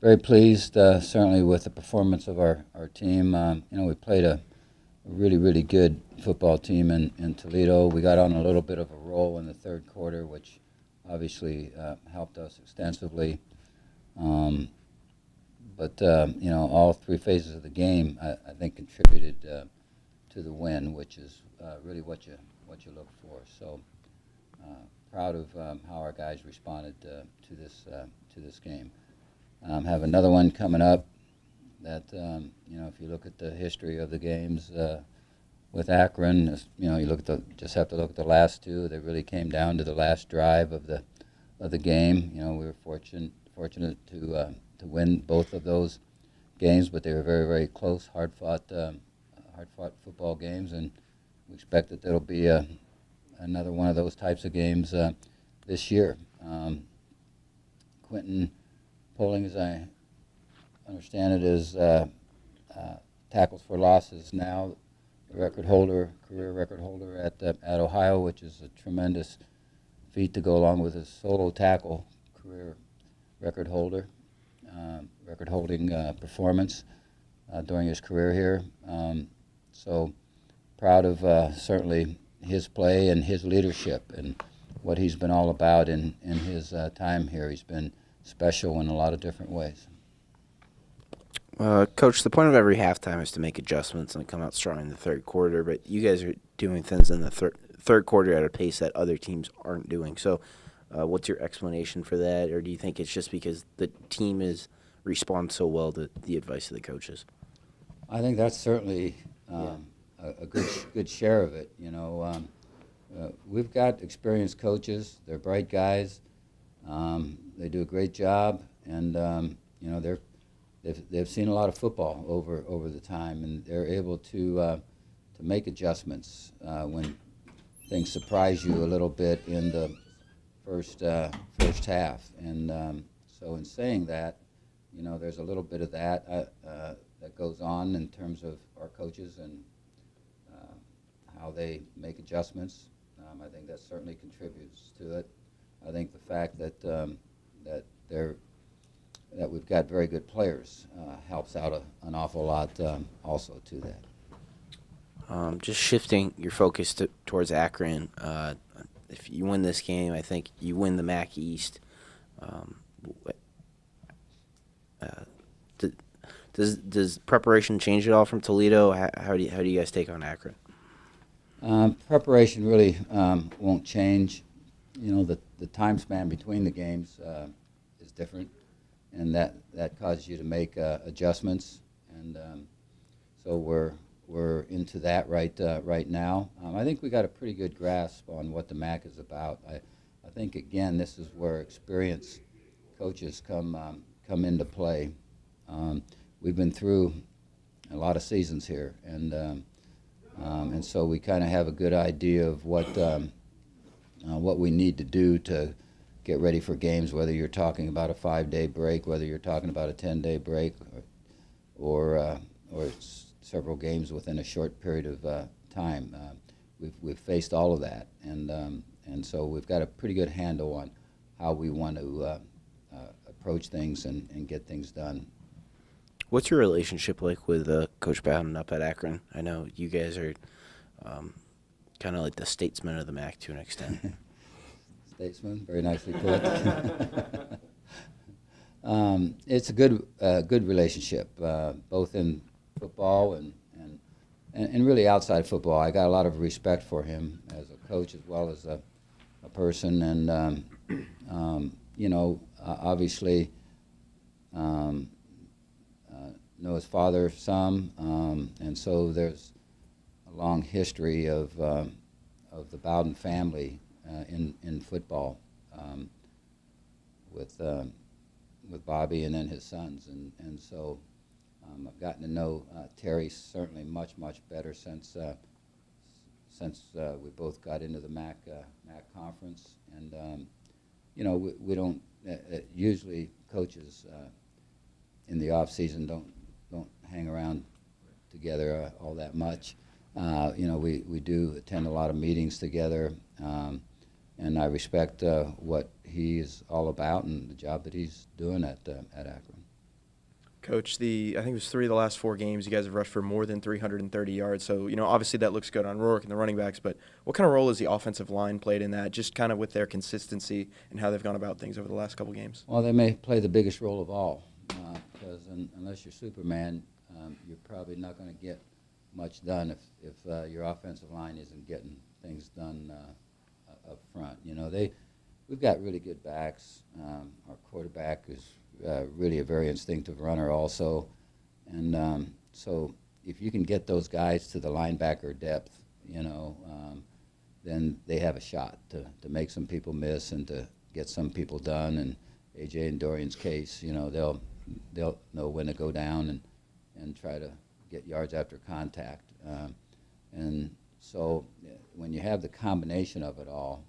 Very pleased, certainly, with the performance of our team. We played a really, really good football team in Toledo. We got on a little bit of a roll in the third quarter, which obviously helped us extensively. Um, but all three phases of the game, I think, contributed to the win, which is really what you look for. So proud of how our guys responded to this game. Have another one coming up that, if you look at the history of the games with Akron, just have to look at the last two. They really came down to the last drive of the game. We were fortunate to win both of those games, but they were very, very close, hard fought football games, and we expect that there'll be another one of those types of games this year. Quentin Polling, as I understand it, is tackles for losses now the career record holder at Ohio, which is a tremendous feat to go along with his solo tackle career record-holding performance during his career here. So proud of certainly his play and his leadership and what he's been all about in his time here. He's been special in a lot of different ways. Coach, the point of every halftime is to make adjustments and come out strong in the third quarter, but you guys are doing things in the third quarter at a pace that other teams aren't doing. So what's your explanation for that, or do you think it's just because the team responds so well to the advice of the coaches? I think that's certainly a good share of it. We've got experienced coaches. They're bright guys. They do a great job, and they've seen a lot of football over the time, and they're able to make adjustments when things surprise you a little bit in the first half. And so in saying that, there's a little bit of that that goes on in terms of our coaches and how they make adjustments. I think that certainly contributes to it. I think the fact that that we've got very good players helps out an awful lot also to that. Just shifting your focus towards Akron, if you win this game, I think you win the MAC East. Does preparation change at all from Toledo? How do you guys take on Akron? Preparation really won't change. The time span between the games is different, and that causes you to make adjustments. And so we're into that right now. I think we got a pretty good grasp on what the MAC is about. I think again this is where experienced coaches come into play. We've been through a lot of seasons here, and so we kind of have a good idea of what we need to do to get ready for games, whether you're talking about a 5-day break, whether you're talking about a 10-day break, or several games within a short period of time. We've faced all of that, and so we've got a pretty good handle on how we want to approach things and get things done. What's your relationship like with Coach Bowden up at Akron? I know you guys are kind of like the statesman of the MAC to an extent. Statesman, very nicely put. It's a good relationship, both in football and really outside football. I got a lot of respect for him as a coach as well as a person, and obviously know his father some, and so there's a long history of the Bowden family in football, with Bobby and then his sons, and so I've gotten to know Terry certainly much better since we both got into the MAC conference, and we don't usually coaches in the off season don't hang around together all that much. We do attend a lot of meetings together, and I respect what he is all about and the job that he's doing at Akron. Coach, I think it was 3 of the last 4 games, you guys have rushed for more than 330 yards. So, obviously that looks good on Rourke and the running backs, but what kind of role has the offensive line played in that, just kind of with their consistency and how they've gone about things over the last couple games? Well, they may play the biggest role of all, because unless you're Superman, you're probably not going to get much done if your offensive line isn't getting things done up front. We've got really good backs. Our quarterback is really a very instinctive runner also, and so if you can get those guys to the linebacker depth, then they have a shot to make some people miss and to get some people done. And AJ and Dorian's case, they'll know when to go down and try to get yards after contact. And so when you have the combination of it all,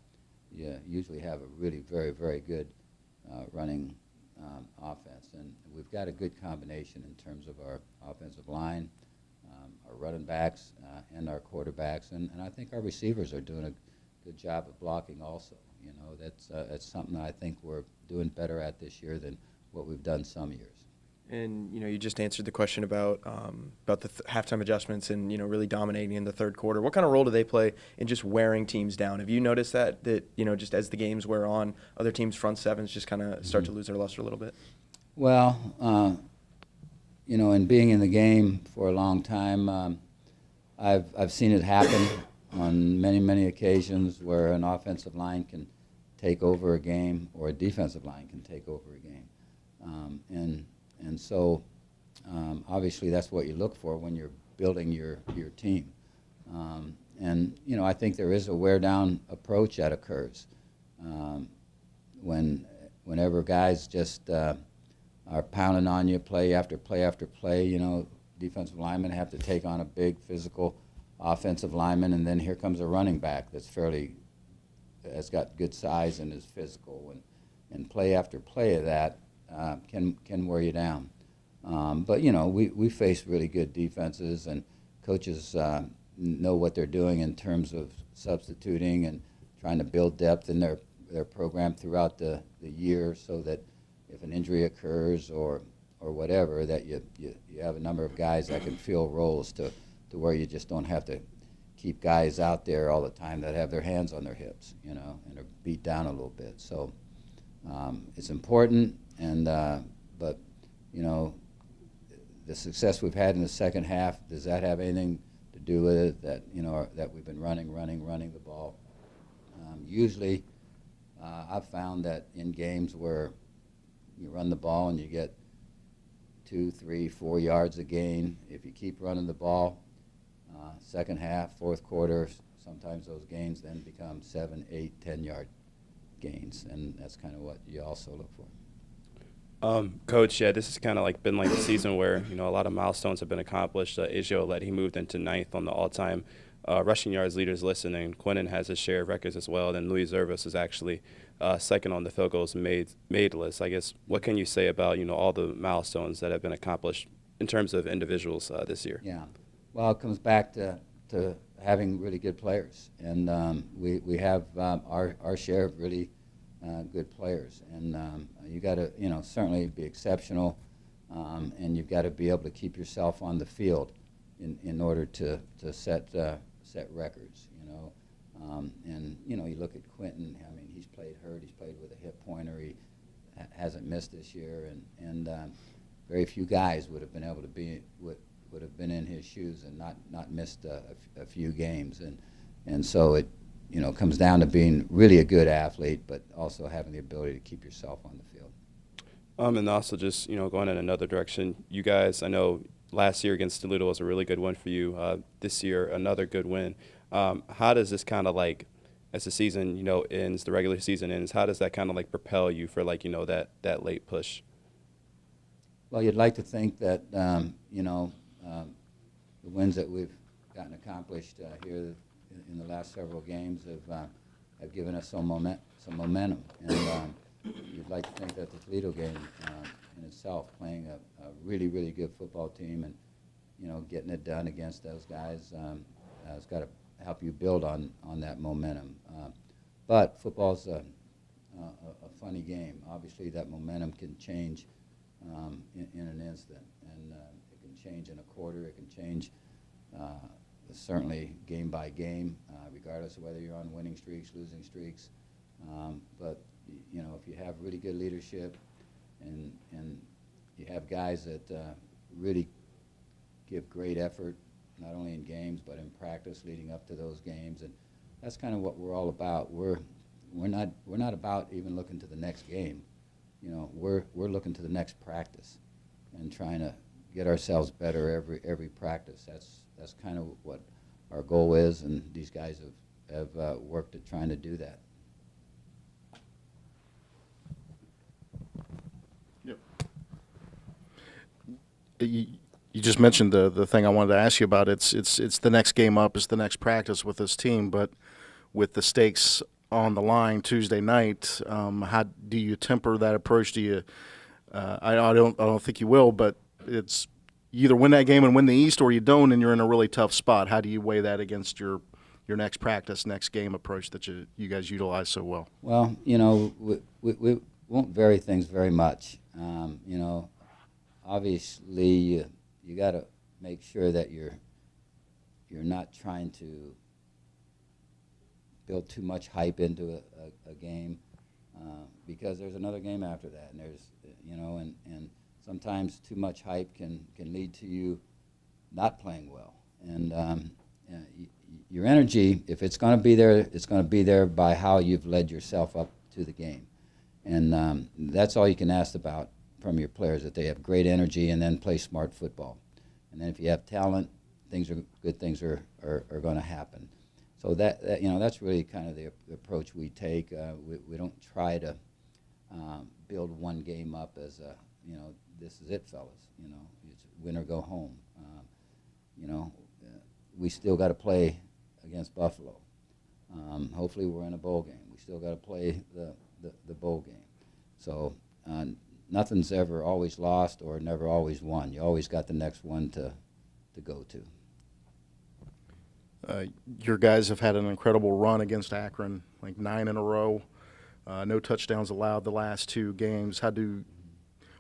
you usually have a really very, very good running offense. And we've got a good combination in terms of our offensive line, our running backs, and our quarterbacks. And I think our receivers are doing a good job of blocking also. That's something I think we're doing better at this year than what we've done some years. And, you just answered the question about the halftime adjustments and, really dominating in the third quarter. What kind of role do they play in just wearing teams down? Have you noticed that just as the games wear on, other teams' front sevens just kind of start to lose their luster a little bit? Well, in being in the game for a long time, I've seen it happen on many, many occasions where an offensive line can take over a game or a defensive line can take over a game. And so, obviously, that's what you look for when you're building your team. And I think there is a wear-down approach that occurs whenever guys just are pounding on you play after play after play. Defensive linemen have to take on a big physical offensive lineman, and then here comes a running back that's got good size and is physical, and play after play of that can wear you down. But we face really good defenses, and coaches know what they're doing in terms of substituting and trying to build depth in their program throughout the year, so that if an injury occurs or whatever, that you have a number of guys that can fill roles to where you just don't have to keep guys out there all the time that have their hands on their hips, and are beat down a little bit. So it's important. And but the success we've had in the second half, does that have anything to do with it? That that we've been running the ball. Usually, I've found that in games where you run the ball and you get 2, 3, 4 yards a gain, if you keep running the ball, second half, fourth quarter, sometimes those gains then become 7, 8, 10-yard gains, and that's kind of what you also look for. Coach, this has kind of been the season where a lot of milestones have been accomplished. AJ Olette, he moved into 9th on the all-time rushing yards leaders list, and then Quinnen has his share of records as well. And Luis Zervas is actually second on the field goals made list. I guess, what can you say about all the milestones that have been accomplished in terms of individuals this year? Yeah, well, it comes back to having really good players, and we have our share of really good players, and you got to certainly be exceptional, and you've got to be able to keep yourself on the field in order to set records. And you look at Quentin. I mean, he's played hurt. He's played with a hip pointer. He hasn't missed this year, and very few guys would have been able to would have been in his shoes and not missed a few games, and so it comes down to being really a good athlete, but also having the ability to keep yourself on the field. And also just, going in another direction, you guys, I know last year against Toledo was a really good win for you. This year, another good win. How does this kind of as the season, ends, the regular season ends, how does that kind of propel you for that late push? Well, you'd like to think that, the wins that we've gotten accomplished here in the last several games have given us some momentum, and you'd like to think that the Toledo game in itself, playing a really, really good football team, and getting it done against those guys, has got to help you build on that momentum. But football's a funny game. Obviously, that momentum can change in an instant. instant, and it can change in a quarter. It can change certainly game by game, regardless of whether you're on winning streaks, losing streaks. But you know, if you have really good leadership, and you have guys that really give great effort, not only in games but in practice leading up to those games, and that's kind of what we're all about. We're not about even looking to the next game. You know, we're looking to the next practice and trying to get ourselves better every practice. That's kind of what our goal is, and these guys have worked at trying to do that. Yep. You just mentioned the thing I wanted to ask you about. It's the next game up, it's the next practice with this team, but with the stakes on the line Tuesday night, how do you temper that approach? Do you? I don't think you will, but it's you either win that game and win the East, or you don't, and you're in a really tough spot. How do you weigh that against your next practice, next game approach that you guys utilize so well? Well, you know, we won't vary things very much. You know, obviously you got to make sure that you're not trying to build too much hype into a game, because there's another game after that, and there's, you know, and sometimes too much hype can lead to you not playing well. And your energy, if it's going to be there, it's going to be there by how you've led yourself up to the game. And that's all you can ask about from your players, that they have great energy and then play smart football. And then if you have talent, good things are going to happen. So that, you know, that's really kind of the approach we take. We don't try to build one game up as a, you know, this is it, fellas. You know, it's win or go home. You know, we still got to play against Buffalo. Hopefully we're in a bowl game. We still got to play the bowl game. So nothing's ever always lost or never always won. You always got the next one to go to. Your guys have had an incredible run against Akron, like 9 in a row. No touchdowns allowed the last 2 games.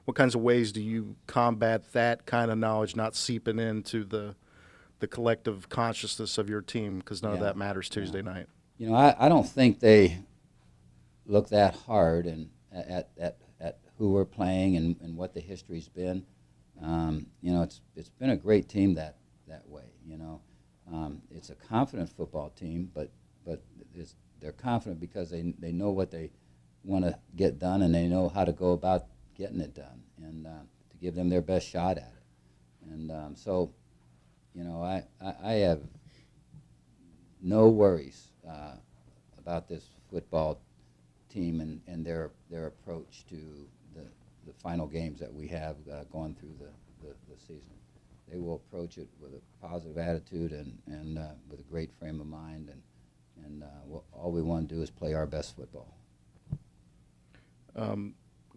What kinds of ways do you combat that kind of knowledge not seeping into the collective consciousness of your team? Because none of that matters Tuesday night. You know, I don't think they look that hard and at who we're playing and what the history's been. You know, it's been a great team that way. You know, it's a confident football team, but they're confident because they know what they want to get done, and they know how to go about getting it done, and to give them their best shot at it. And so, you know, I have no worries about this football team and their approach to the final games that we have going through the season. They will approach it with a positive attitude and with a great frame of mind, and all we want to do is play our best football.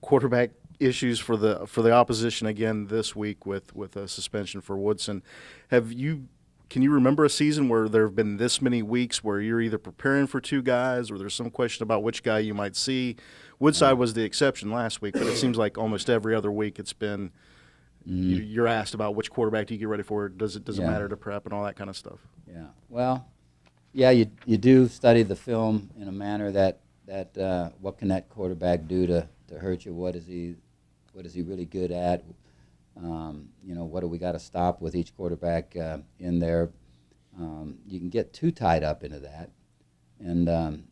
Quarterback issues for the opposition again this week with a suspension for Woodson. Can you remember a season where there have been this many weeks where you're either preparing for 2 guys or there's some question about which guy you might see? Woodside was the exception last week, but it seems like almost every other week it's been you're asked about which quarterback do you get ready for. Does it matter to prep and all that kind of stuff? Yeah. Well, yeah, you do study the film in a manner that what can that quarterback do to hurt you? What is he really good at? You know, what do we got to stop with each quarterback in there? You can get too tied up into that, and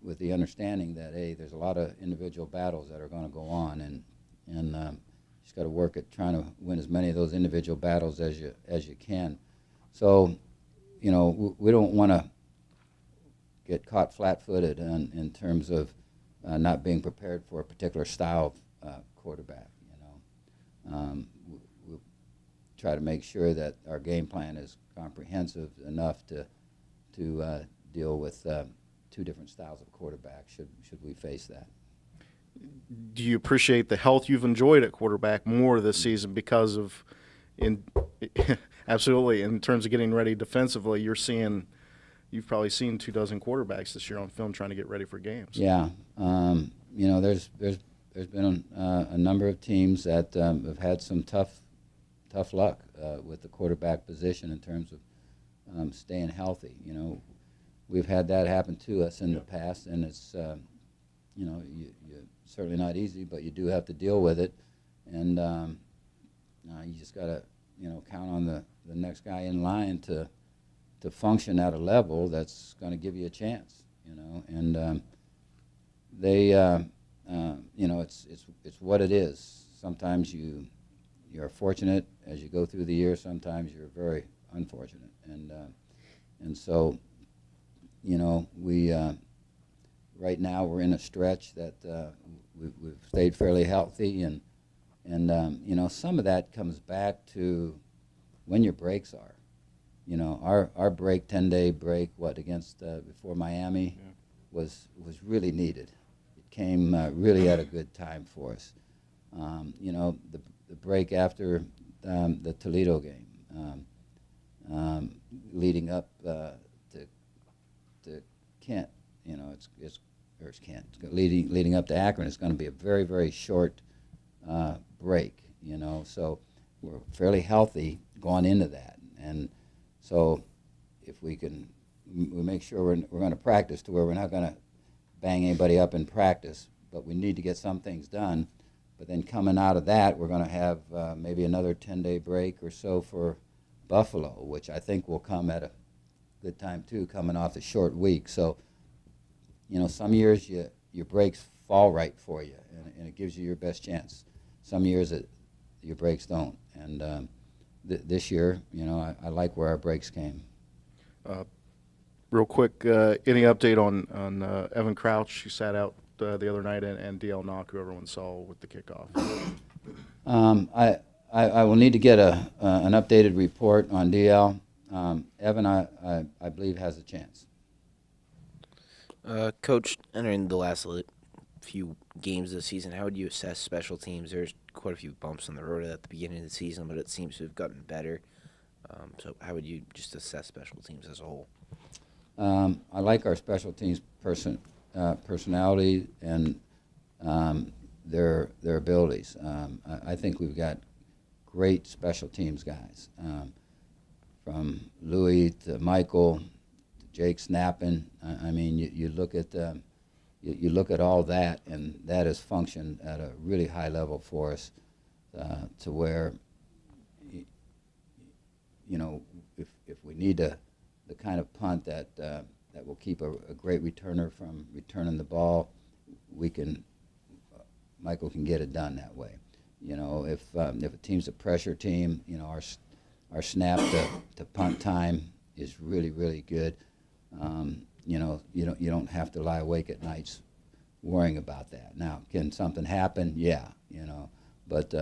with the understanding that, hey, there's a lot of individual battles that are going to go on, and you just got to work at trying to win as many of those individual battles as you can. So, you know, we don't want to get caught flat-footed in terms of not being prepared for a particular style of quarterback. We'll try to make sure that our game plan is comprehensive enough to deal with 2 different styles of quarterback should we face that. Do you appreciate the health you've enjoyed at quarterback more this season because of absolutely in terms of getting ready defensively? You've probably seen 24 quarterbacks this year on film trying to get ready for games. Yeah, you know, there's there's been a number of teams that have had some tough luck with the quarterback position in terms of staying healthy. You know, we've had that happen to us in the past, and it's you know, you're certainly not easy, but you do have to deal with it, and you just got to, you know, count on the next guy in line to function at a level that's going to give you a chance, you know, and they, you know, it's what it is. Sometimes you're fortunate as you go through the year. Sometimes you're very unfortunate, and so, you know, we right now we're in a stretch that we've stayed fairly healthy, and you know, some of that comes back to when your breaks are. You know, our break, 10-day break, against before Miami, was really needed. It came really at a good time for us. You know, the break after the Toledo game, leading up to Kent, you know, it's Kent. Leading up to Akron, it's going to be a very, very short break. You know, so we're fairly healthy going into that, and so if we make sure we're going to practice to where we're not going to bang anybody up in practice, but we need to get some things done. But then coming out of that, we're going to have maybe another 10-day break or so for Buffalo, which I think will come at a good time too, coming off the short week. So, you know, some years your breaks fall right for you, and it gives you your best chance. Some years your breaks don't, and this year, you know, I like where our breaks came. Real quick, any update on Evan Crouch? He sat out the other night, and DL Knock, who everyone saw with the kickoff. I will need to get an updated report on DL. Evan, I believe, has a chance. Coach, entering the last few games of the season, how would you assess special teams? There's quite a few bumps on the road at the beginning of the season, but it seems to have gotten better. So how would you just assess special teams as a whole? I like our special teams personality and their abilities. I think we've got great special teams guys, from Louis to Michael to Jake snapping. I mean, you look at you look at all that, and that has functioned at a really high level for us, to where, you know, if we need the kind of punt that will keep a great returner from returning the ball, Michael can get it done that way. You know, if a team's a pressure team, you know, our snap to punt time is really, really good. You know, you don't have to lie awake at nights worrying about that. Now, can something happen? Yeah, you know, but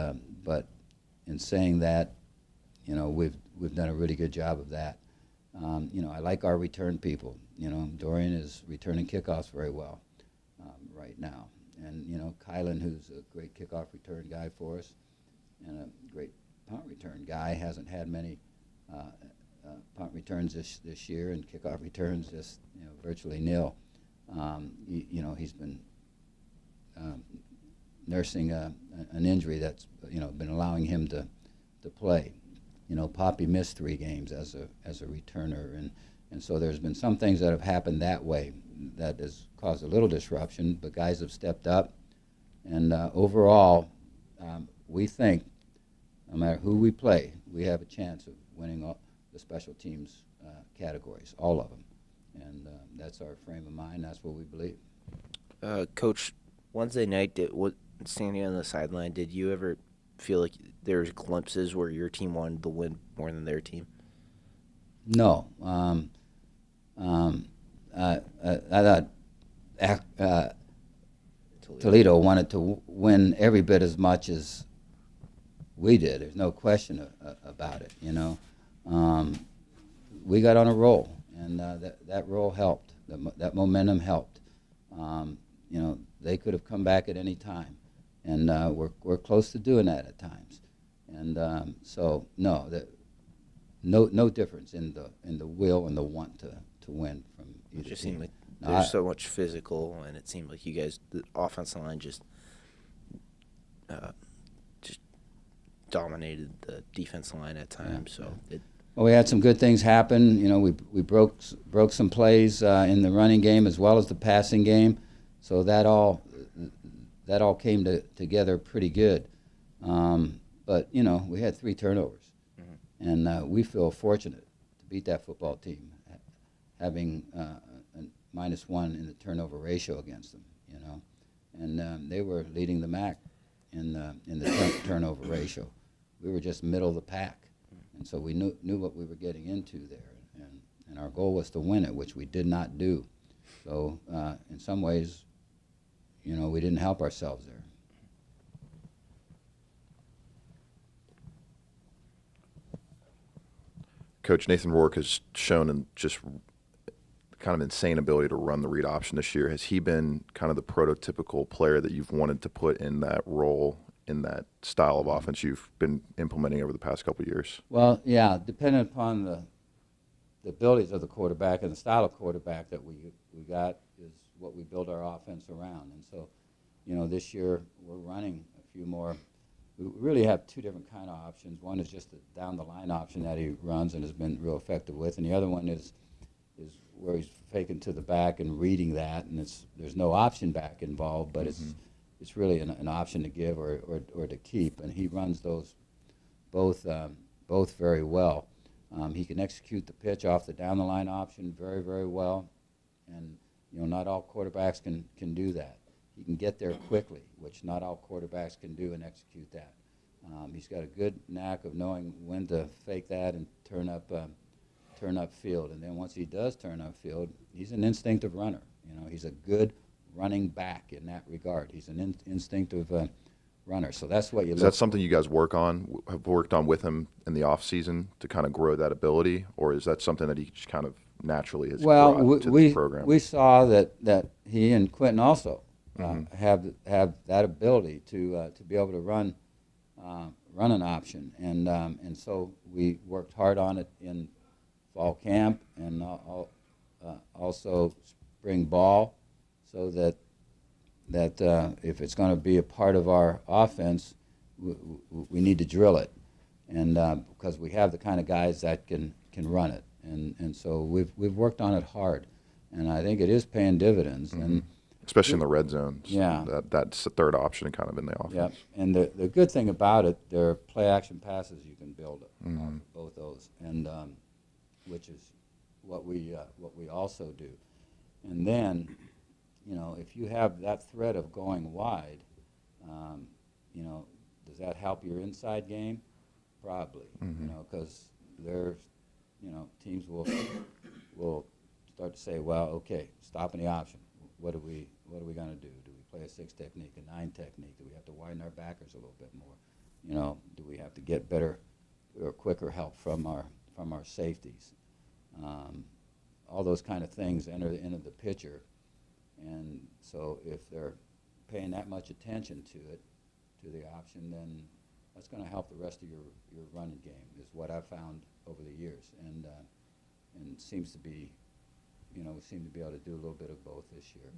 in saying that, you know, we've done a really good job of that. You know, I like our return people. You know, Dorian is returning kickoffs very well right now. And, you know, Kylan, who's a great kickoff return guy for us and a great punt return guy, hasn't had many punt returns this year, and kickoff returns just, you know, virtually nil. You know, he's been nursing an injury that's, you know, been allowing him to play. You know, Poppy missed 3 games as a returner, and so there's been some things that have happened that way that has caused a little disruption, but guys have stepped up, and overall, we think no matter who we play, we have a chance of winning all the special teams categories, all of them, and that's our frame of mind. That's what we believe. Coach, Wednesday night, standing on the sideline, did you ever feel like there was glimpses where your team wanted to win more than their team? No. I thought Toledo wanted to win every bit as much as we did. There's no question about it, you know. We got on a roll, and that roll helped. That momentum helped. You know, they could have come back at any time, and we're close to doing that at times. And so no difference in the will and the want to win from either It just team. seemed like there's so much physical, and it seemed like you guys, the offensive line, just just dominated the defense line at times. So Well, we had some good things happen. You know, we broke some plays in the running game as well as the passing game, so that all came together pretty good. But you know, we had 3 turnovers, and we feel fortunate to beat that football team, having a -1 in the turnover ratio against them. You know, and they were leading the MAC in the turnover ratio. We were just middle of the pack. And so we knew what we were getting into there, and our goal was to win it, which we did not do. So in some ways, you know, we didn't help ourselves there. Coach Nathan Rourke has shown just kind of insane ability to run the read option this year. Has he been kind of the prototypical player that you've wanted to put in that role, in that style of offense you've been implementing over the past couple of years? Well, yeah, depending upon the abilities of the quarterback and the style of quarterback that we got is what we build our offense around. And so, you know, this year we're running a few more. We really have 2 different kind of options. One is just the down-the-line option that he runs and has been real effective with, and the other one is where he's faking to the back and reading that, and there's no option back involved, but it's really an option to give or to keep, and he runs those both very well. He can execute the pitch off the down-the-line option very, very well, and you know, not all quarterbacks can do that. He can get there quickly, which not all quarterbacks can do and execute that. He's got a good knack of knowing when to fake that and turn up field, and then once he does turn up field, he's an instinctive runner. You know, he's a good running back in that regard. He's an instinctive runner, so that's what you. Is that something you guys have worked on with him in the off season to kind of grow that ability, or is that something that he just kind of naturally has brought to the program? We saw that he and Quentin also have that ability to be able to run an option, and so we worked hard on it in fall camp and also spring ball, so that if it's going to be a part of our offense, we need to drill it, and because we have the kind of guys that can run it, and so we've worked on it hard, and I think it is paying dividends, and especially in the red zones. Yeah, that's the third option kind of in the offense. Yeah, and the good thing about it, there are play action passes you can build off of both those, and which is what we also do, and then, you know, if you have that threat of going wide, you know, does that help your inside game? Probably, you know, because there's, you know, teams will start to say, well, okay, stopping the option. What are we going to do? Do we play a 6 technique, a 9 technique? Do we have to widen our backers a little bit more? You know, do we have to get better or quicker help from our safeties? All those kind of things enter into the picture, and so if they're paying that much attention to the option, then that's going to help the rest of your running game, is what I've found over the years, and seems to be, you know, we seem to be able to do a little bit of both this year.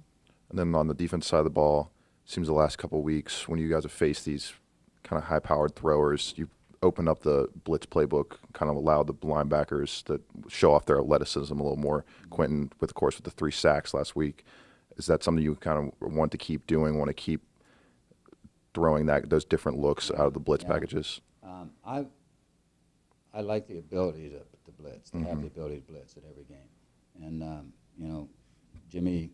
And then on the defense side of the ball, it seems the last couple of weeks when you guys have faced these kind of high-powered throwers, you opened up the Blitz playbook, kind of allowed the linebackers to show off their athleticism a little more. Quentin, of course, with the 3 sacks last week. Is that something you kind of want to keep doing, want to keep throwing those different looks out of the Blitz packages? I like the ability to blitz, to have the ability to blitz at every game. And, you know, Jimmy,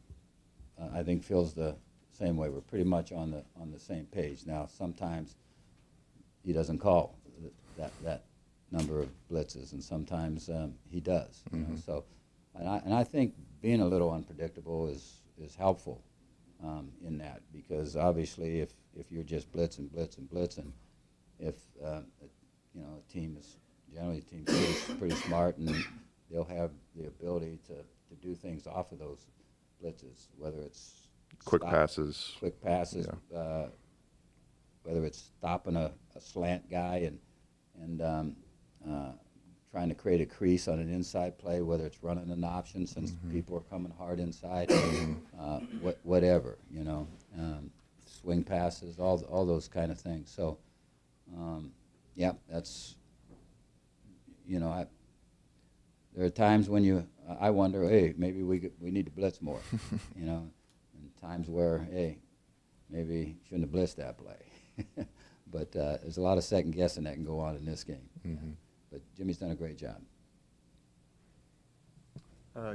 I think, feels the same way. We're pretty much on the same page. Now, sometimes he doesn't call that number of blitzes, and sometimes he does. You know? So, and I think being a little unpredictable is helpful in that, because obviously if you're just blitzing, if you know, a team is pretty smart, and they'll have the ability to do things off of those blitzes, whether it's Quick passes, yeah. Whether it's stopping a slant guy and trying to create a crease on an inside play, whether it's running an option since people are coming hard inside, whatever, you know. swing passes, all those kind of things. So, yeah, that's, you know, there are times when I wonder, hey, maybe we need to blitz more, you know, and times where, hey, maybe shouldn't have blitzed that play. But there's a lot of second guessing that can go on in this game. Mm-hmm. But Jimmy's done a great job.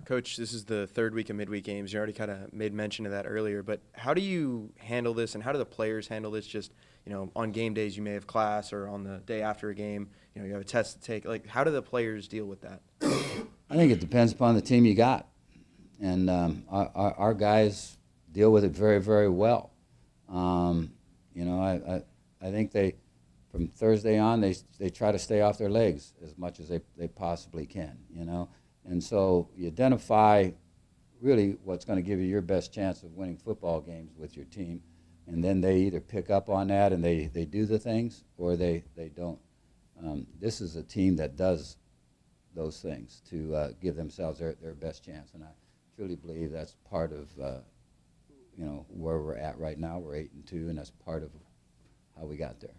Coach, this is the third week of midweek games. You already kind of made mention of that earlier, but how do you handle this, and how do the players handle this? Just, you know, on game days you may have class, or on the day after a game, you know, you have a test to take. Like, how do the players deal with that? I think it depends upon the team you got, and our guys deal with it very, very well. You know, I think from Thursday on they try to stay off their legs as much as they possibly can. You know. And so you identify really what's going to give you your best chance of winning football games with your team, and then they either pick up on that and they do the things, or they don't. This is a team that does those things to give themselves their best chance, and I truly believe that's part of you know, where we're at right now. We're 8-2, and that's part of how we got there.